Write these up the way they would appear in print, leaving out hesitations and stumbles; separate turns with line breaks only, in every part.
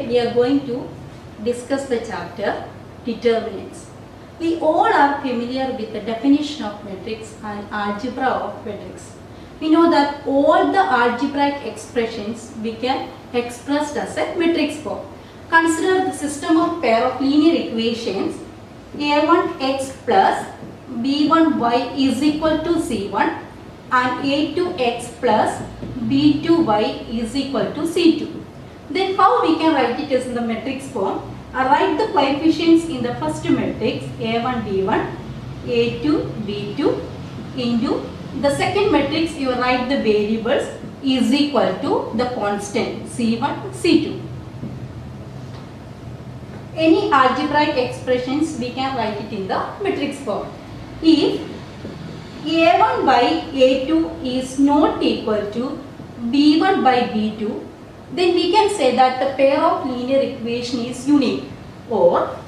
Today we are going to discuss the chapter determinants. We all are familiar with the definition of matrix and algebra of matrix. We know that all the algebraic expressions we can express as a matrix form. Consider the system of pair of linear equations a1x plus b1y is equal to c1 and a2x plus b2y is equal to c2. Then how we can write it as in the matrix form? Write the coefficients in the first matrix a1 b1, a2 b2 into the second matrix you write the variables is equal to the constant c1 c2. Any algebraic expressions we can write it in the matrix form. If a1 by a2 is not equal to b1 by b2, then we can say that the pair of linear equation is unique, or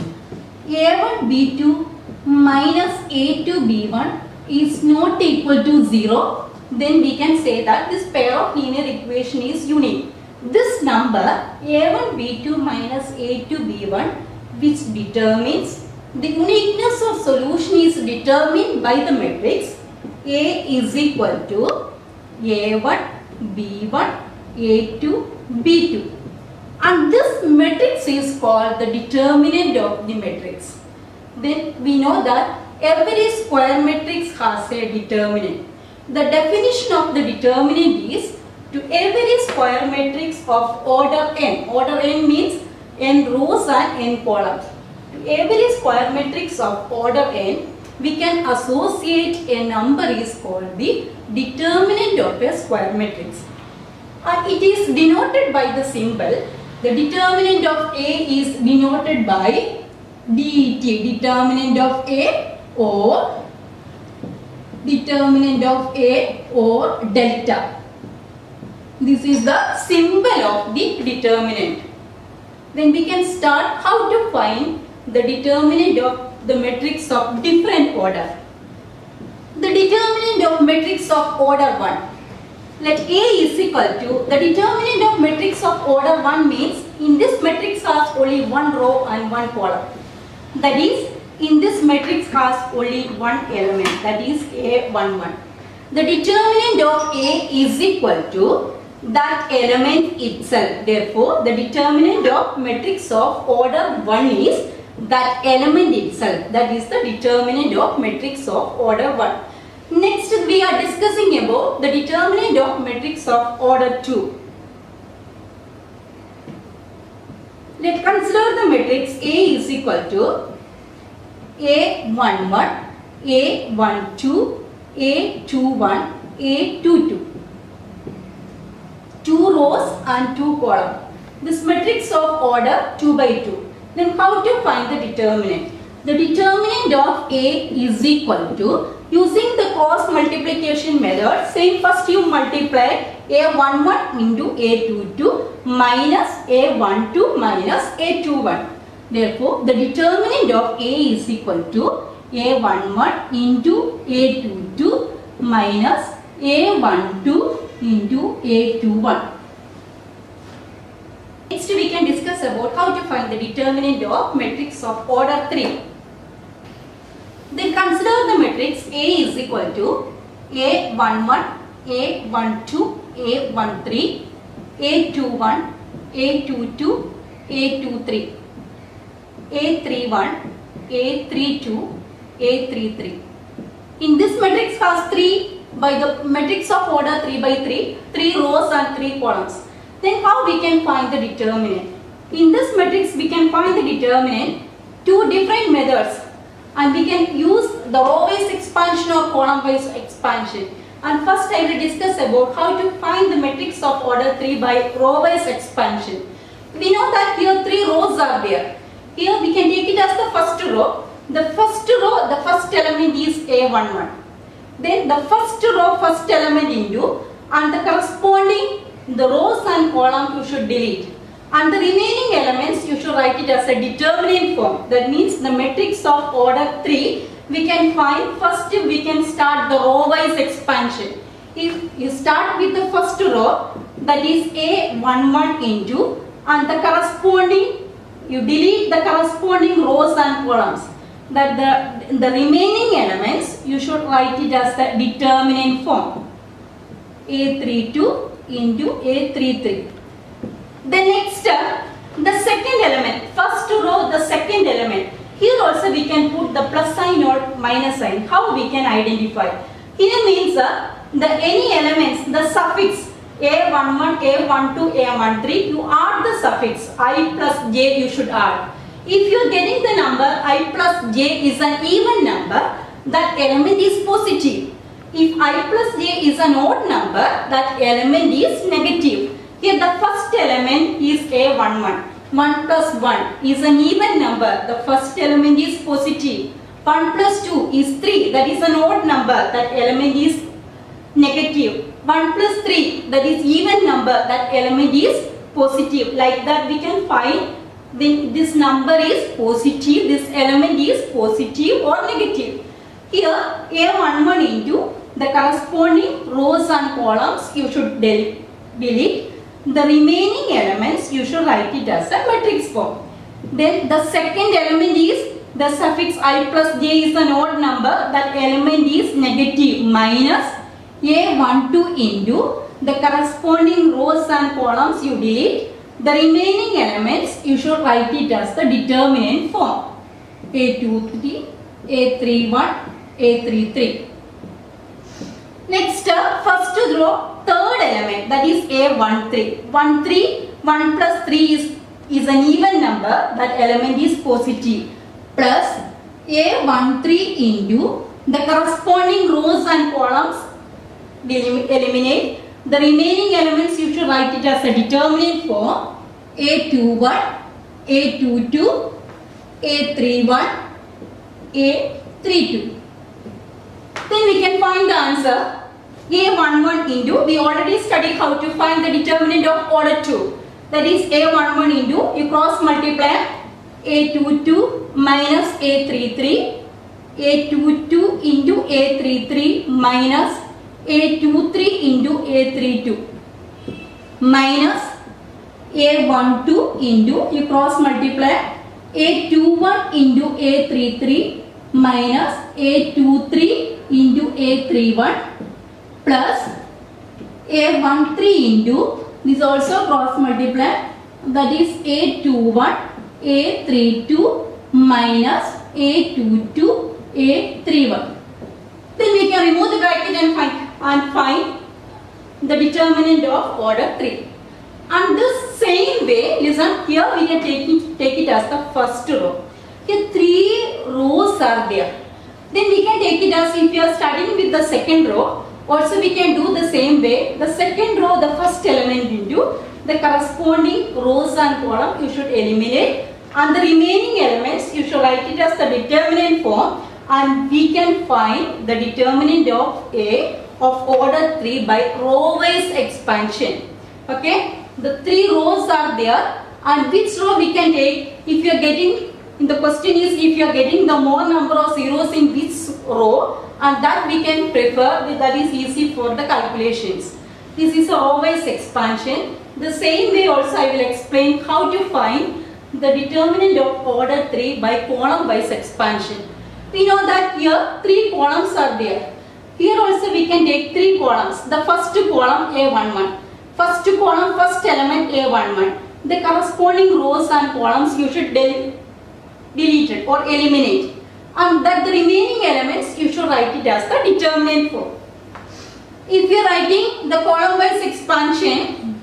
a1 b2 minus a2 b1 is not equal to 0, then we can say that this pair of linear equation is unique. This number a1 b2 minus a2 b1, which determines the uniqueness of solution, is determined by the matrix A is equal to a1 b1 a2 b2, and this matrix is called the determinant of the matrix. Then we know that every square matrix has a determinant. The definition of the determinant is to every square matrix of order n. Order n means n rows and n columns. To every square matrix of order n, we can associate a number is called the determinant of a square matrix. And it is denoted by the symbol. The determinant of A is denoted by det, determinant of A, or determinant of A or delta. This is the symbol of the determinant. Then we can start how to find the determinant of the matrix of different order. The determinant of matrix of order 1. Let A is equal to, the determinant of matrix of order 1 means in this matrix has only one row and one column. That is, in this matrix has only one element, that is A11. The determinant of A is equal to that element itself. Therefore, the determinant of matrix of order 1 is that element itself. That is the determinant of matrix of order 1. Next, we are discussing about the determinant of matrix of order 2. Let's consider the matrix A is equal to A11, A12, A21, A22. 2 rows and 2 columns. This matrix of order 2 by 2. Then how to find the determinant? The determinant of A is equal to, using the cross multiplication method, say first you multiply A11 into A22 minus A12 minus A21. Therefore, the determinant of A is equal to A11 into A22 minus A12 into A21. Next, we can discuss about how to find the determinant of matrix of order 3. Then consider the matrix A is equal to A11, A12, A13, A21, A22, A23, A31, A32, A33. In this matrix has 3 by the matrix of order 3 by 3, 3 rows and 3 columns. Then how we can find the determinant? In this matrix we can find the determinant 2 different methods, and we can use the row-wise expansion or column-wise expansion. And first I will discuss about how to find the matrix of order 3 by row-wise expansion. We know that here 3 rows are there. Here we can take it as the first row. The first row, the first element is A11. Then the first row, first element into, and the corresponding the rows and columns you should delete, and the remaining elements you should write it as a determinant form. That means the matrix of order 3 we can find. First we can start the row wise expansion. If you start with the first row, that is A11 into, and the corresponding, you delete the corresponding rows and columns. That the remaining elements you should write it as the determinant form. A32 into A33. The next, the second element, first row, the second element. Here also we can put the plus sign or minus sign. How we can identify? Here means the any elements, the suffix A11, A12, A13, you add the suffix I plus j you should add. If you are getting the number I plus j is an even number, that element is positive. If I plus j is an odd number, that element is negative. Here the first element is A11. 1 plus 1 is an even number. The first element is positive. 1 plus 2 is 3. That is an odd number. That element is negative. 1 plus 3, that is even number. That element is positive. Like that we can find this number is positive. This element is positive or negative. Here A11 into the corresponding rows and columns you should delete. The remaining elements you should write it as a matrix form. Then the second element is the suffix I plus j is an odd number. That element is negative, minus A12 into the corresponding rows and columns you delete. The remaining elements you should write it as the determinant form. A23, A31, A33. Next, first row, third element, that is A13. 1 plus 3 is an even number. That element is positive. Plus A13 into the corresponding rows and columns eliminate. The remaining elements you should write it as a determinant form. A21, A22, A31, A32. Then we can find the answer. A11 into, we already studied how to find the determinant of order 2. That is A11 into, you cross multiply A22 minus A33, A22 into A33 minus A23 into A32 minus A12 into, you cross multiply A21 into A33 minus A23 into A31 plus A13 into, this also cross multiply, that is A21 A32 minus A22 A31. Then we can remove the bracket and find the determinant of order 3. And this same way, listen, here we can take it as the first row. Here 3 rows are there. Then we can take it as, if you are studying with the second row, also we can do the same way. The second row, the first element into the corresponding rows and column you should eliminate, and the remaining elements you should write it as the determinant form, and we can find the determinant of A of order 3 by row-wise expansion. Okay, the 3 rows are there, and which row we can take? If you are getting, the question is if you are getting the more number of zeros in which row, and that we can prefer, that is easy for the calculations. This is a row-wise expansion. The same way also I will explain how to find the determinant of order 3 by column-wise expansion. We know that here 3 columns are there. Here also we can take 3 columns. The first column A11. First column, first element A11. The corresponding rows and columns you should delete it or eliminate. And that the remaining elements you should write it as the determinant form. If you are writing the column-wise expansion,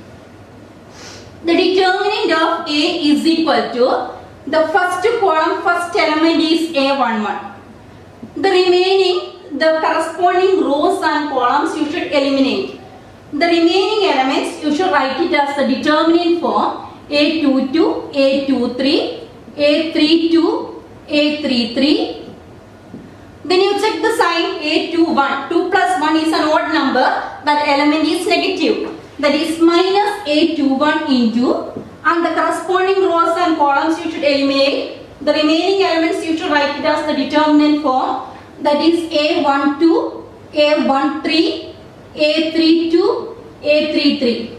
the determinant of A is equal to the first column, first element is A11. The remaining, the corresponding rows and columns you should eliminate. The remaining elements you should write it as the determinant form. A22, A23, A32, A33. Then you check the sign A21. 2 plus 1 is an odd number. That element is negative. That is minus A21 into, and the corresponding rows and columns you should eliminate. The remaining elements you should write it as the determinant form. That is A12, A13, A32, A33.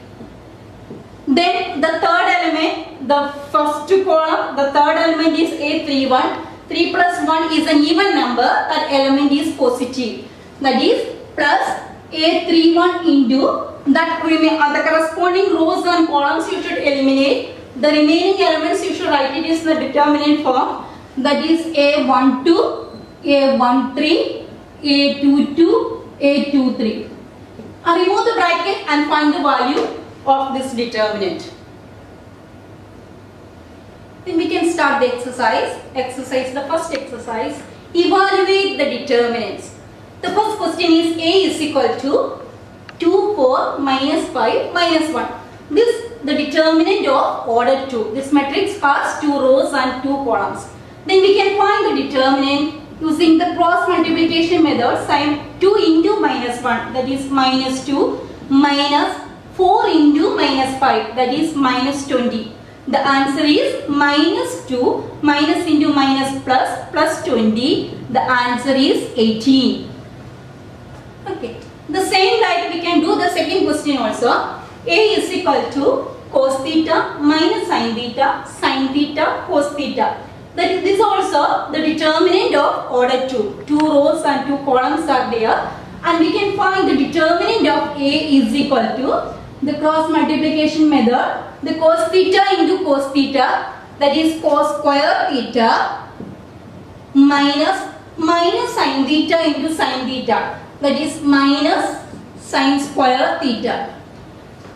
Then the third element, the first column, the third element is A31. 3 plus 1 is an even number, that element is positive. That is plus A31 into that the corresponding rows and columns you should eliminate. The remaining elements you should write it is the determinant form. That is A12, A13, A22, A23. Remove the bracket and find the value of this determinant. Then we can start the exercise. The first exercise. Evaluate the determinants. The first question is A is equal to 2, 4, minus 5, minus 1. This the determinant of order 2. This matrix has 2 rows and 2 columns. Then we can find the determinant using the cross multiplication method. Sign 2 into minus 1, that is minus 2, minus 4 into minus 5, that is minus 20. The answer is minus 2, minus into minus plus, plus 20. The answer is 18. Okay. The same like we can do the second question also. A is equal to cos theta minus sin theta, cos theta. That is this also the determinant of order 2. 2 rows and 2 columns are there. And we can find the determinant of A is equal to the cross multiplication method. The cos theta into cos theta, that is cos square theta, minus sin theta into sin theta, that is minus sin square theta.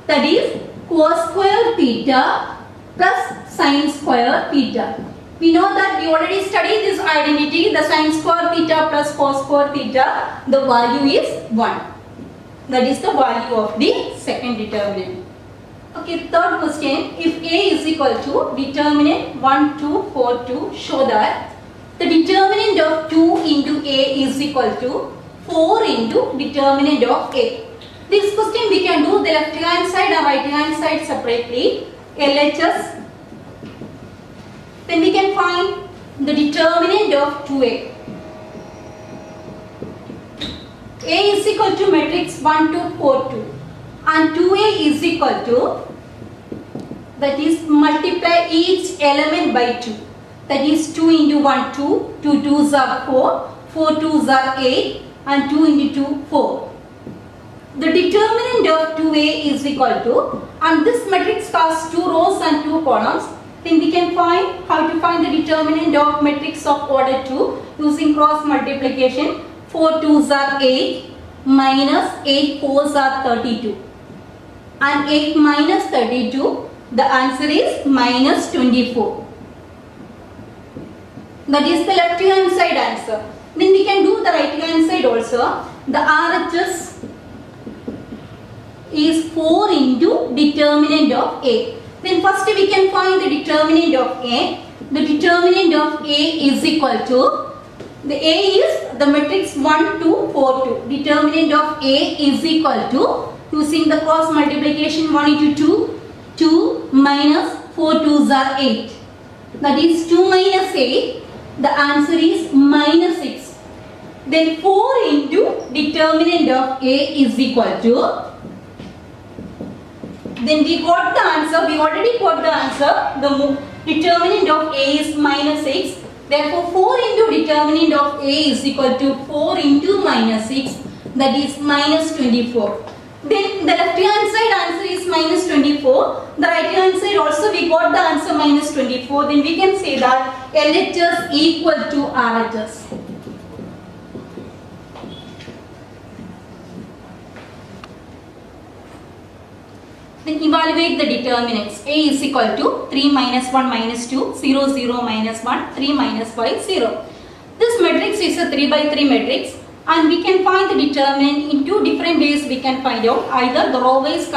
That is cos square theta plus sin square theta. We know that we already studied this identity, the sin square theta plus cos square theta, the value is 1. That is the value of the second determinant. Okay, third question. If A is equal to determinant 1, 2, 4, 2, show that the determinant of 2 into A is equal to 4 into determinant of A. This question we can do the left hand side and right hand side separately. LHS. Then we can find the determinant of 2A. A is equal to matrix 1, 2, 4, 2. And 2A is equal to, that is multiply each element by 2. That is 2 into 1, 2, 2 2s are 4, 4 2s are 8 and 2 into 2, 4. The determinant of 2A is equal to, and this matrix has 2 rows and 2 columns. Then we can find how to find the determinant of matrix of order 2 using cross multiplication. 4 2s are 8 minus 8 4s are 32. And 8 minus 32, the answer is minus 24. That is the left hand side answer. Then we can do the right hand side also. The RHS is 4 into determinant of A. Then first we can find the determinant of A. The determinant of A is equal to, the A is the matrix 1 2 4 2. Determinant of A is equal to, using the cross multiplication 1 into 2, 2 minus 4 2s are 8. That is 2 minus 8. The answer is minus 6. Then 4 into determinant of A is equal to, then we got the answer, we already got the answer. The determinant of A is minus 6. Therefore 4 into determinant of A is equal to 4 into minus 6, that is minus 24. Then the left hand side answer is minus 24. The right hand side also we got the answer minus 24. Then we can say that LHS equal to RHS. Then evaluate the determinants. A is equal to 3 minus 1 minus 2, 0 0 minus 1, 3 minus 5 0. This matrix is a 3 by 3 matrix. And we can find the determinant in 2 different ways. We can find out either the row wise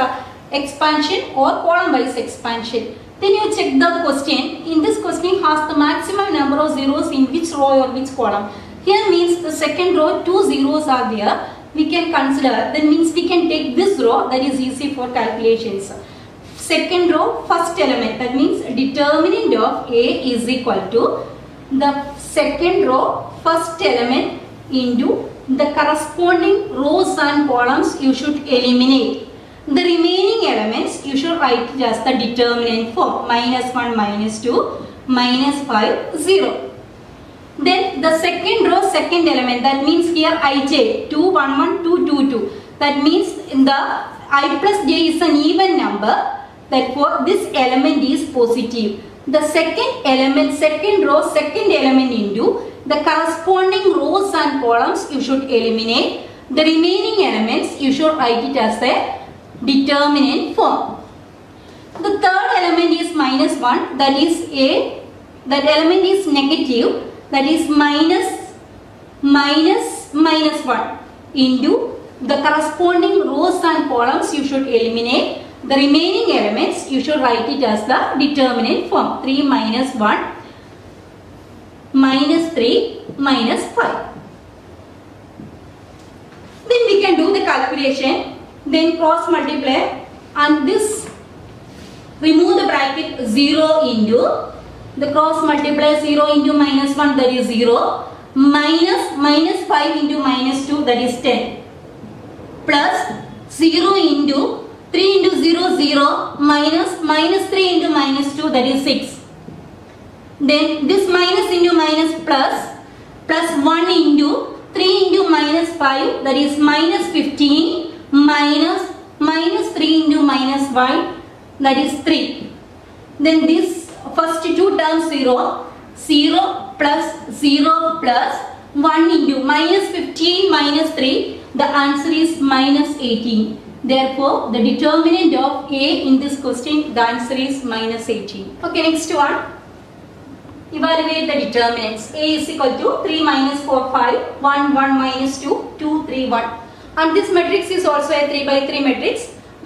expansion or column wise expansion. Then you check the question. In this question has the maximum number of zeros in which row or which column. Here means the second row 2 zeros are there. We can consider, that means we can take this row, that is easy for calculations. Second row first element, that means determinant of A is equal to the second row first element into the corresponding rows and columns you should eliminate. The remaining elements you should write it as the determinant form. -1, -2, -5, 0. Then the second row, second element, that means here ij, 2, 1, 1, 2, 2, 2. That means in the I plus j is an even number. Therefore, this element is positive. The second element, second row, second element into the corresponding rows and columns you should eliminate. The remaining elements you should write it as a determinant form. The third element is -1, that is that element is negative, that is -1 into the corresponding rows and columns you should eliminate. The remaining elements you should write it as the determinant form. 3 -1 -3 -5. Then we can do the calculation. Then cross multiply and this, remove the bracket, 0 into the cross multiply, 0 into -1, that is 0, -5 into -2, that is 10, plus 0 into 3 into 0, 0, -3 into -2, that is 6. Then this minus into minus plus 1 into 3 into -5, that is -15, minus 3 into -1, that is 3. Then this first two terms 0 plus 1 into -15 -3, the answer is -18. Therefore, the determinant of A in this question, the answer is -18. Okay, next one. Evaluate the determinants. A is equal to 3 -4, 5, 1, 1 -2, 2, 3, 1. And this matrix is also a 3 by 3 matrix.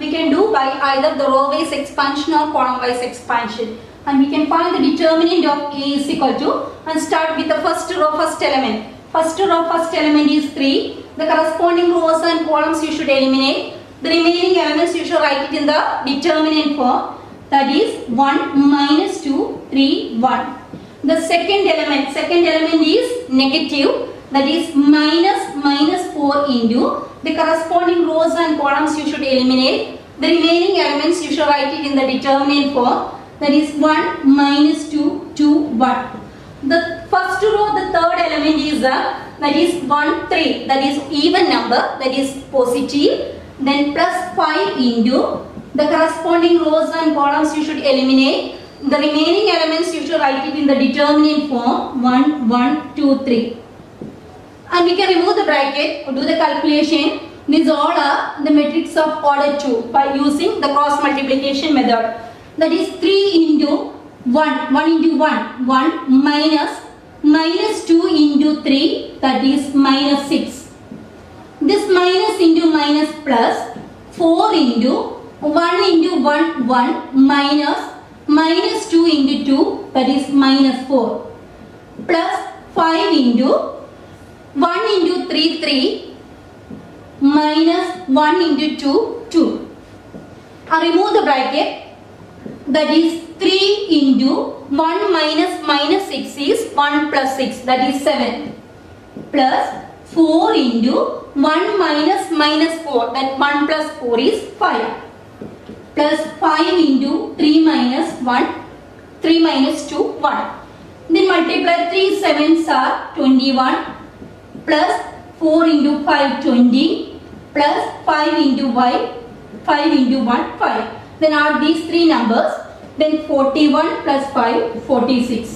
We can do by either the row wise expansion or column wise expansion. And we can find the determinant of A is equal to, and start with the first row, first element. First row, first element is 3. The corresponding rows and columns you should eliminate. The remaining elements you should write it in the determinant form. That is 1, -2, 3, 1. The second element is negative. That is -4 into the corresponding rows and columns you should eliminate. The remaining elements you should write it in the determinant form. That is 1, -2, 2, 1. The first row, the third element is that is 1, 3. That is even number. That is positive. Then plus 5 into the corresponding rows and columns you should eliminate. The remaining elements you should write it in the determinant form. 1, 1, 2, 3. And we can remove the bracket or do the calculation. These all are the matrix of order 2 by using the cross multiplication method. That is 3 into 1, 1 into 1, 1 -2 into 3, that is -6. This minus into minus plus 4 into 1 into 1, 1 -2 into 2, that is -4, plus 5 into 1 into 3, 3, -1 into 2, 2. I remove the bracket. That is 3 into 1 -6 is 1 plus 6, that is 7, plus 4 into 1 -4, that 1 plus 4 is 5, plus 5 into 3 -1, 3 -2, 1. Then multiply 3 7s are 21, plus 4 into 5, 20, plus 5 into 5 into 1, 5. Then add these three numbers. Then 41 plus 5, 46.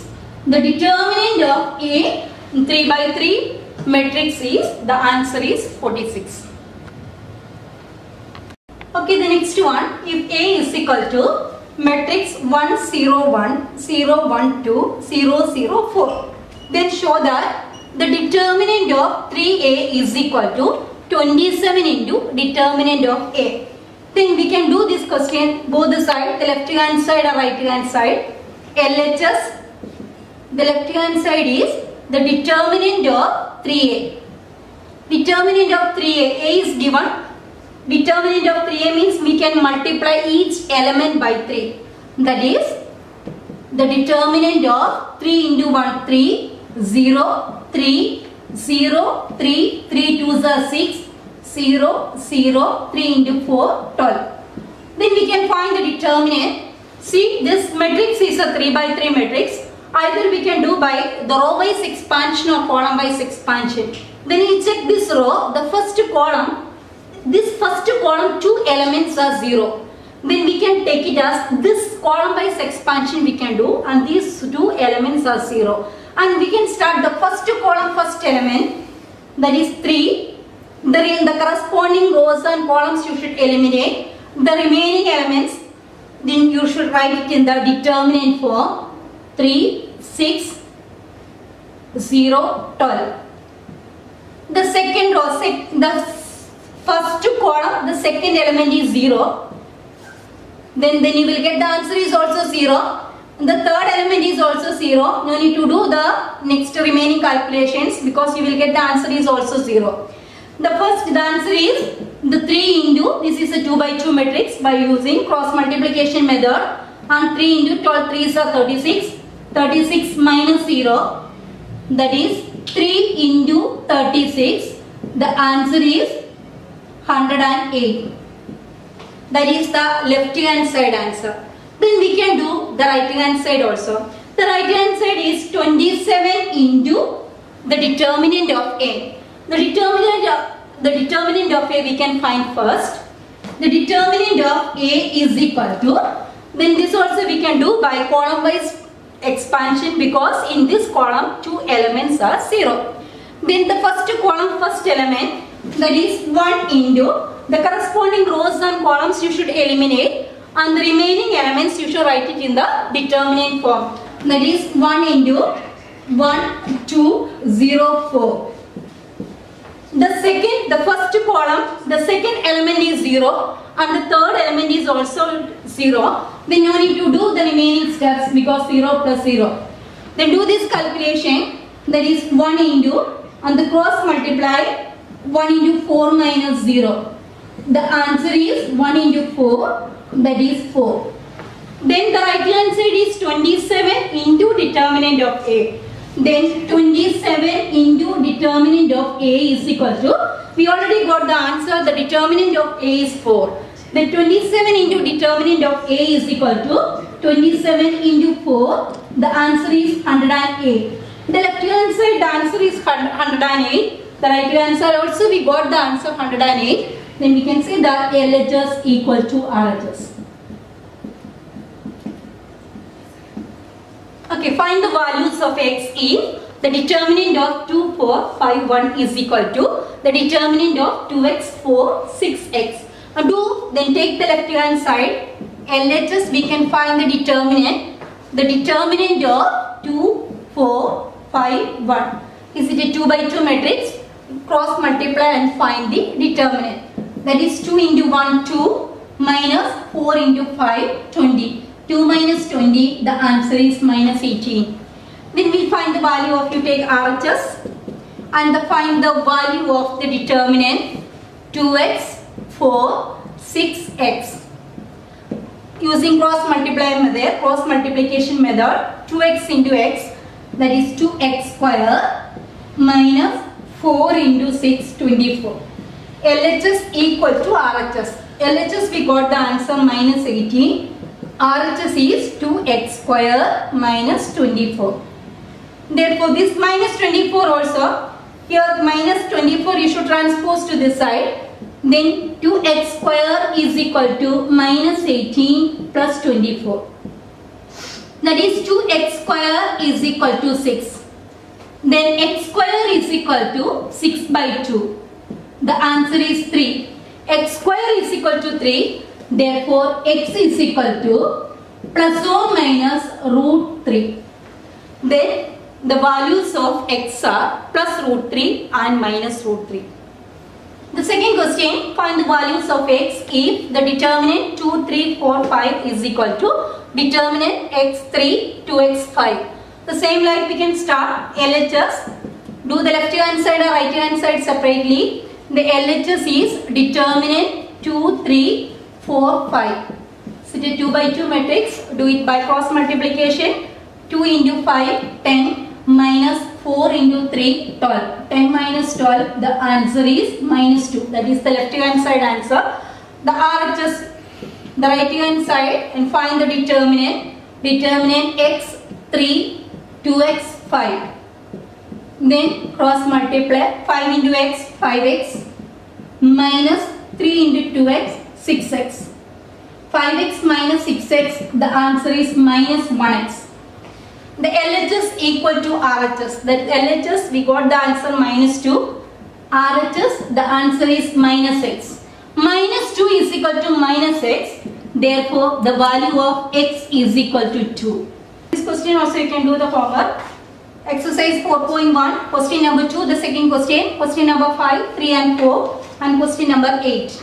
The determinant of A 3 by 3 matrix is, the answer is 46. Okay, the next one. If A is equal to matrix 1 0 1 0 1 2 0 0 4, then show that the determinant of 3A is equal to 27 into determinant of A. Then we can do this question both the side, the left hand side or right hand side. LHS, the left hand side is the determinant of 3A. Determinant of 3A, A is given. Determinant of 3A means we can multiply each element by 3. That is the determinant of 3 into 1, 3, 0, 3, 0, 3, 3 2s are 6, 0, 0, 3 into 4, 12. Then we can find the determinant. See, this matrix is a 3 by 3 matrix. Either we can do by the row wise expansion or column wise expansion. Then you check this row, the first column, this first column 2 elements are 0. Then we can take it as this column wise expansion we can do, and these 2 elements are 0. And we can start the first column, first element, that is 3. The corresponding rows and columns you should eliminate. The remaining elements, then you should write it in the determinant form. 3, 6, 0, 12. The second row, the first column, the second element is 0. Then you will get the answer is also 0. The third element is also 0. No need to do the next remaining calculations because you will get the answer is also 0. The answer is the 3 into, this is a 2 by 2 matrix by using cross multiplication method, and 3 into 12, 3 is 36. 36 minus 0, that is 3 into 36. The answer is 108. That is the left hand side answer. Then we can do the right hand side also. The right hand side is 27 into the determinant of A. The determinant of A we can find first. The determinant of A is equal to, then this also we can do by column wise expansion because in this column 2 elements are 0. Then the first column, first element, that is 1 into the corresponding rows and columns you should eliminate, and the remaining elements you should write it in the determinant form. That is 1 into 1, 2, 0, 4. The first column, the second element is 0 and the third element is also 0. Then you need to do the remaining steps because 0 plus 0. Then do this calculation, that is 1 into, and the cross multiply 1 into 4 minus 0. The answer is 1 into 4, that is 4. Then the right hand side is 27 into determinant of A. Then 27 into determinant of A is equal to, we already got the answer, the determinant of A is 4. Then 27 into determinant of A is equal to 27 into 4, the answer is 108. The left hand side the answer is 108. The right hand side also we got the answer 108. Then we can say that LHS equal to RHS. Okay, find the values of x in the determinant of 2, 4, 5, 1 is equal to the determinant of 2x, 4, 6x. Then take the left hand side. LHS we can find the determinant. The determinant of 2, 4, 5, 1. Is it a 2 by 2 matrix? Cross multiply and find the determinant. That is 2 into 1, 2, minus 4 into 5, 20. 2 minus 20, the answer is minus 18. Then we find the value of, you take RHS and find the value of the determinant 2x, 4, 6x. Using cross multiplication method, 2x into x, that is 2x square minus 4 into 6, 24. LHS equal to RHS. LHS we got the answer minus 18. RHS is 2x square minus 24. Therefore, this minus 24 also, here minus 24 you should transpose to this side. Then 2x square is equal to minus 18 plus 24. That is 2x square is equal to 6. Then x square is equal to 6 by 2. The answer is 3. X square is equal to 3. Therefore, x is equal to plus or minus root 3. Then the values of x are plus root 3 and minus root 3. The second question, find the values of x if the determinant 2, 3, 4, 5 is equal to determinant x3, 2x, 5. The same like we can start LHS. Do the left hand side or right hand side separately. The LHS is determinant 2, 3, 4, 5. So it is 2 by 2 matrix. Do it by cross multiplication. 2 into 5, 10 minus 4 into 3, 12. 10 minus 12, the answer is minus 2. That is the left hand side answer. The RHS, the right hand side, and find the determinant. Determinant x 3, 2x 5. Then cross multiply. 5 into x, 5x, minus 3 into 2x, 6x. 5x minus 6x, the answer is minus 1x. The LHS equal to RHS. That LHS, we got the answer minus 2. RHS, the answer is minus x. Minus 2 is equal to minus x. Therefore, the value of x is equal to 2. This question also you can do the homework. Exercise 4.1, question number 2, the second question. Question number 5, 3 and 4, and question number 8.